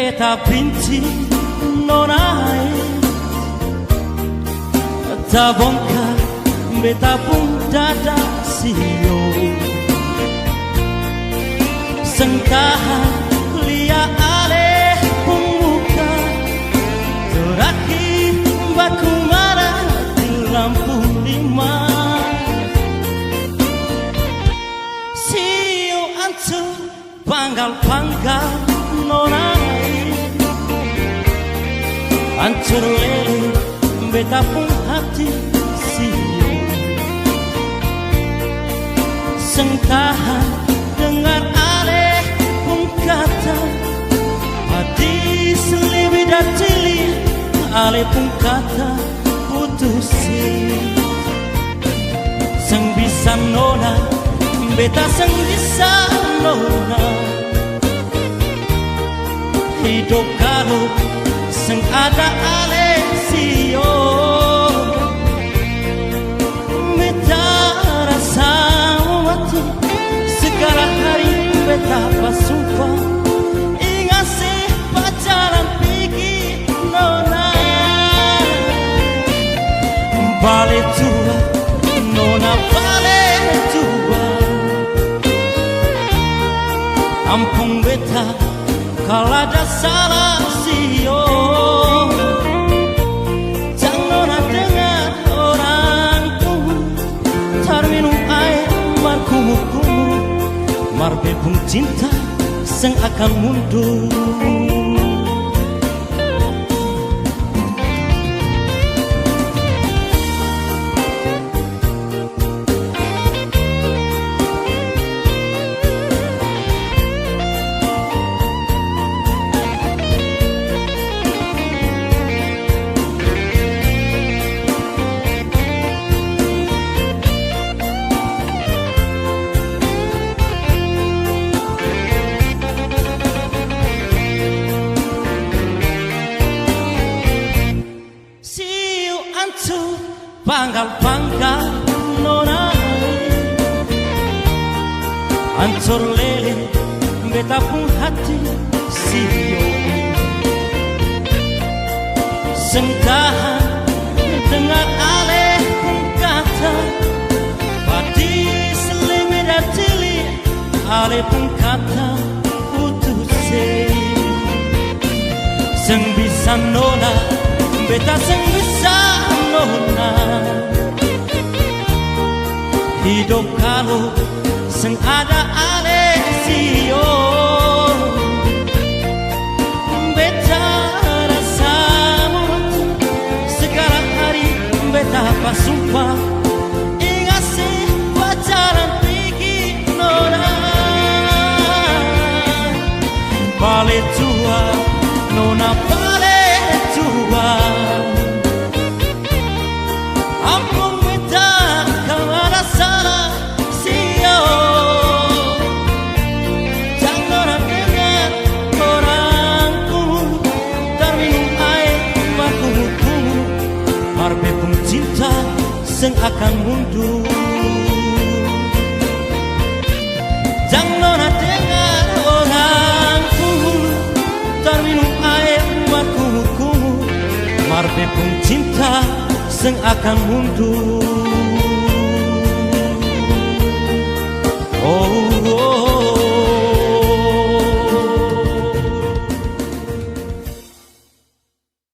beta benci nonai, tak bongkar beta pun dada sio. Sengkahan lia aleh pemuka, terakhir baku marah di lampu lima. Sio antu panggal-panggal nonai, hancur lele beta pun hati sio. Sengkahan dengar aleh pun kata, hadis lebih dan cili aleh pun kata putusin. Seng bisa nona beta seng bisa nona, hidup kalau seng ada aleh sio. Beta rasa mati segala hari beta bersumpah, ingat si pacaran pergi nona. Balik tua nona, balik tua, ampun beta kalau ada salah sio. Jangan nona dengar orang tua, tar minum air markumu-kumu, marbe pun cinta seng akan mundur. Panggal-panggal nona, hancur lele beta pun hati sio. Sengkahan dengar aleh pun kata, hadis lebih dan cili aleh pun kata putusin. Seng bisa nona beta seng bisa nona, hidup kalau seng ada aleh sio. Beta rasa mati segala hari beta bersumpah, ingat si pacaran pergi nona. Balik tua nona, balik tua, ampun beta kalau ada salah sio. Jangan dengar orang kumu, tar minum air markumu-kumu, marbe pun cinta seng akan mundur. Jangan dengar orang kumu, tar minum air markumu-kumu, marbe pun cinta seng akan mundur.